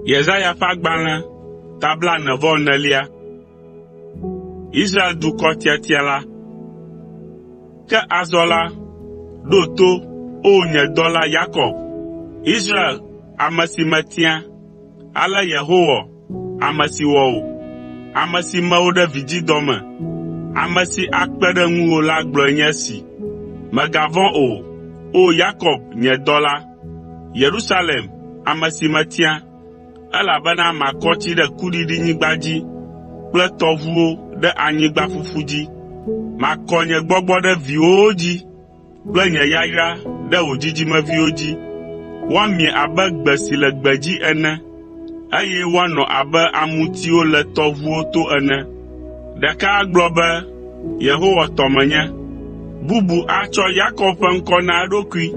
Yesaya ƒe agbalẽ tabla 94. Israel dukɔ tiatia la. Ke azɔ la, ɖo to, o nye dɔla Yakob, Israel, ame si metia, ale Yehowa, ame si wɔ wò, ame si me wò ɖe vidzidɔ me, ame si akpe ɖe ŋuwò la gblɔe nye esi. Mègavɔ̃ o Yakob, nye dɔla, Yerusalem, ame si metia, elabena makɔ tsi ɖe kuɖiɖinyigba dzi kple tɔʋuwo ɖe anyigba ƒuƒu dzi. Makɔ nye gbɔgbɔ ɖe viwòwo dzi kple nye yayra ɖe wò dzidzimeviwo dzi. Woamie abe gbe si le gbedzi ene, eye woanɔ abe amutiwo le tɔʋuwo to ene. Ɖeka agblɔ be, Yehowa tɔ menye. Bubu atsɔ Yakob ƒe ŋkɔ na eɖokui,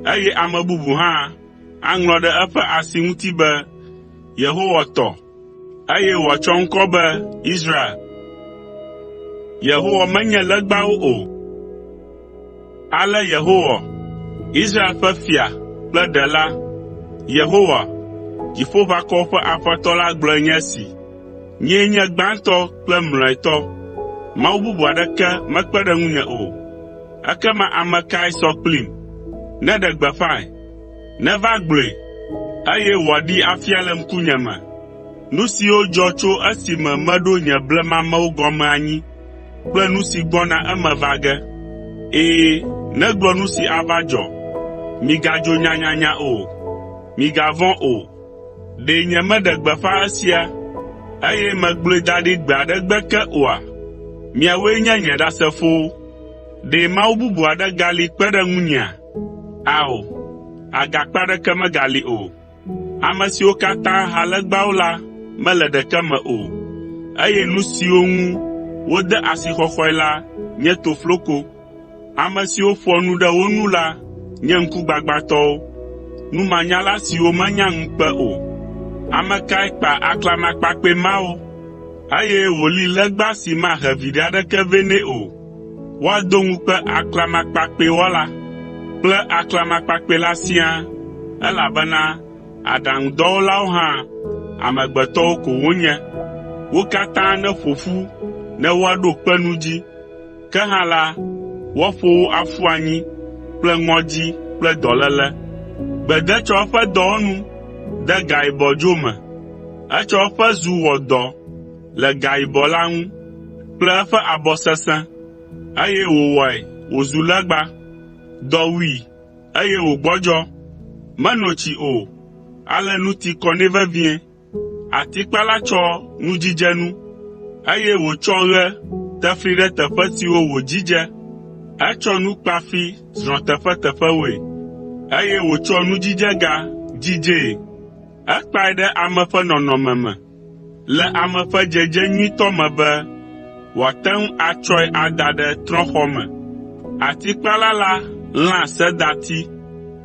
eye ame bubu hã aŋlɔ ɖe eƒe asi ŋuti be, Yehowa tɔ, eye wòatsɔ ŋkɔ be Israel. Yehowa menye legbawo o. Ale Yehowa, Israel ƒe fia kple ɖela, Yehowa, Dziƒoʋakɔwo ƒe Aƒetɔ la gblɔe nye esi. Nyee nye gbãtɔ kple mlɔetɔ. Mawu bubu aɖeke mekpe ɖe ŋunye o. Ekema ame kae sɔ kplim? Neɖe gbeƒãe, neva gblɔe, eye wòaɖee afia le ŋkunye me. Nu siwo dzɔ tso esime meɖo nye blemamewo gɔme anyi, kple nu si gbɔna eme va ge. Negblɔ nu si ava dzɔ. Migadzo nyanyanya o. Migavɔ̃ o. Ɖe nyemeɖe gbeƒã esia, eye megblɔe da ɖi gbe aɖe gbe ke oa? Miawoe nye nye ɖasefowo. Ɖe Mawu bubu aɖe gali kpe ɖe ŋunyea? Ao, agakpe aɖeke megali o. Ame siwo katã ha legbawo la mele ɖeke me o, eye nu siwo ŋu wode asixɔxɔe la nye tofloko. Ame siwo ƒoa nu ɖe wo nu la nye ŋkugbagbãtɔwo, numanyala siwo menya ŋukpe o. Ame kae kpa aklamakpakpɛ mawo, eye wòli legba si mahe viɖe aɖeke vɛ nɛ o? Woado ŋukpe aklamakpakpɛ wɔla kple aklamakpakpɛ la siaa, elabena aɖaŋudɔwɔlawo hã amegbetɔwo ko wonye. Wo katã ne ƒo ƒu ne woaɖo kpe nu dzi, ke hã la, woaƒo wo aƒu anyi kple ŋɔdzi kple dɔléle. Gbede tsɔ eƒe dɔwɔnu de gayibɔdzo me. Etsɔ eƒe zu wɔ dɔ le gayibɔ la ŋu kple eƒe abɔ sesẽ, eye wòwɔe wòzu legba. Dɔ wui, eye wògbɔdzɔ. Menɔ tsi o, ale nu ti kɔ nɛ vevie. Atikpala tsɔ nudzidzenu, eye wòtsɔ ɣe tefli ɖe teƒe siwo wòdzidze. Etsɔ nukpafi zrɔ̃ teƒeteƒewoe, eye wòtsɔ nudzidzega dzidzee. Ekpae ɖe ame ƒe nɔnɔme me, le ame ƒe dzedze nyuitɔ me be wòate ŋu atsɔe ada ɖe trɔ̃xɔ me. Atikpala la lã sedati,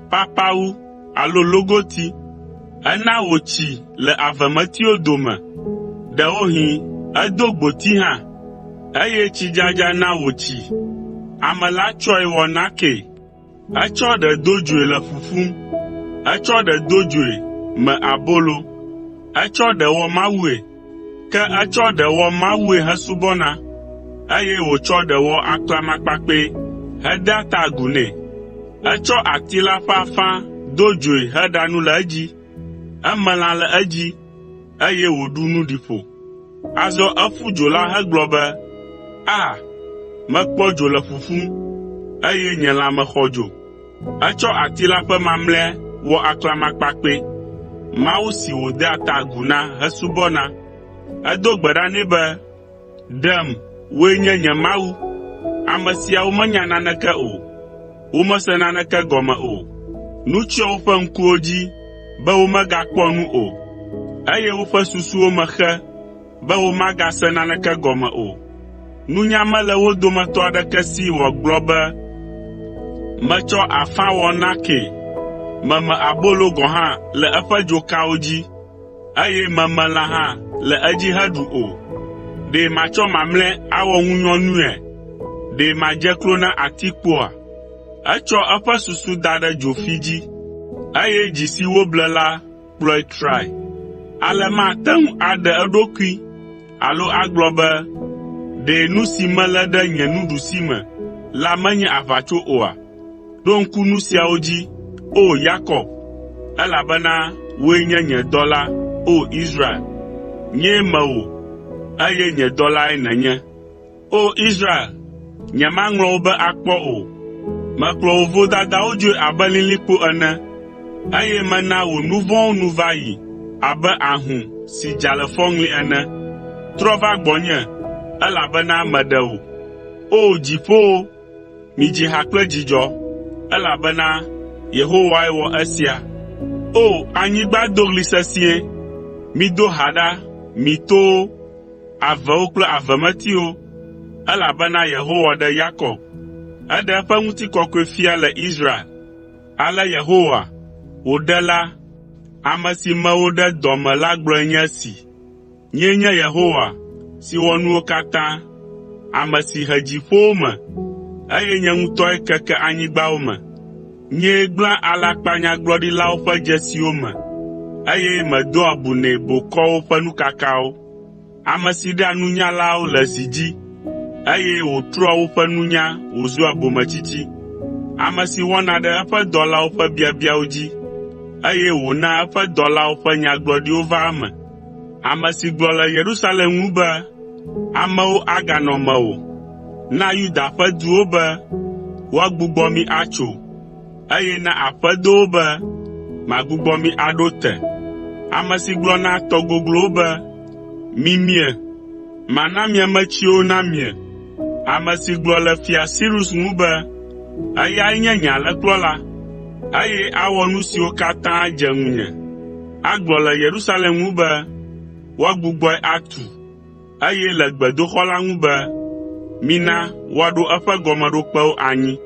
papawu alo logoti. Ena wòtsi le avemetiwo dome. Ɖewohĩ edo gboti hã, eye tsidzadza na wòtsi. Ame la tsɔe wɔ nake. Etsɔ ɖe do dzoe le ƒuƒum. Etsɔ ɖe do dzoe me abolo. Etsɔ ɖe wɔ Mawue, ke etsɔ ɖe wɔ Mawue hesubɔna, eye wòtsɔ ɖe wɔ aklamakpakpɛ hedea ta agu nɛ. Etsɔ ati la ƒe afã do dzoe heɖa nu le edzi. Eme lã le edzi, eye wòɖu nu ɖi ƒo. Azɔ eƒu dzo la hegblɔ be, mekpɔ dzo le ƒuƒum, eye nye lãme xɔ dzo. Etsɔ ati la ƒe mamlɛa wɔ aklamakpakpɛ, Mawu si wòdea ta agu na hesubɔna. Edo gbe ɖa nɛ be, ɖem, woe nye nye Mawu. Ame siawo menya naneke o, womese naneke gɔme o. Nu tsyɔ woƒe ŋkuwo dzi be womegakpɔ nu o, eye woƒe susuwo me xe be womagase naneke gɔme o. Nunya mele wo dometɔ aɖeke si wògblɔ be, metsɔ afã wɔ nake, meme abolo gɔ̃ hã le eƒe dzokawo dzi, eye meme lã hã le edzi heɖu o. Ɖe matsɔ mamlɛ awɔ ŋunyɔnue? Ɖe madze klo na atikpoa? Etsɔ eƒe susu da ɖe dzofi dzi, eye dzi si woble la kplɔe trae. ale mate ŋu aɖe eɖokui alo agblɔ be ɖe nu si melé ɖe nye nuɖusime la menye aʋatso oa? Ɖo ŋku nu siawo dzi, o Yakob, elabena woe nye nye dɔla, o Israel. Nyee me wò, eye nye dɔlae nènye. O Israel, nyemaŋlɔ wo be akpɔ o. Mekplɔ wo vodadawo dzoe abe lilikpo ene, eye mena wò nu vɔ̃wo nu va yi abe ahũ si dza le fɔŋli ene. Trɔ va gbɔnye, elabena meɖe wò. O dziƒowo, midzi ha kple dzidzɔ, elabena Yehowae wɔ esia. O anyigba do ɣli sesĩe, mido ha ɖa, mi towo, avewo kple avemetiwo, elabena Yehowa ɖe Yakob, eɖe eƒe ŋutikɔkɔe fia le Israel. Ale Yehowa, wò ɖela, ame si me wo ɖe dɔ me la gblɔe nye esi. Nyee nye Yehowa si wɔ nuwo katã, ame si he dziƒowo me, eye nye ŋutɔe keke anyigbawo me. Nyee gblẽ alakpanyagblɔɖilawo ƒe dzesiwo me, eye medoa abu nɛ bokɔwo ƒe nukakawo. Ame si ɖea nunyalawo le zi dzi, eye wòtrɔa woƒe nunya wòzua bometsitsi. Ame si wɔna ɖe eƒe dɔlawo ƒe biabiawo dzi, eye wòna eƒe dɔlawo ƒe nyagblɔɖiwo va eme. Ame si gblɔ le Yerusalem ŋu be, amewo aganɔ mewò, na Yuda ƒe duwo be, woagbugbɔ mi atso, eye na aƒedowo be, magbugbɔ mi aɖo te. Ame si gblɔ na tɔ goglowo be, mimie, mana mia metsiwo namie. Ame si gblɔ le fia Sirus ŋu be, eyae nye nye alẽkplɔla, eye awɔ nu siwo katã dze ŋunye. Agblɔ le Yerusalem ŋu be, woagbugbɔe atu, eye le gbedoxɔ la ŋu be, mina woaɖo eƒe gɔmeɖokpewo anyi.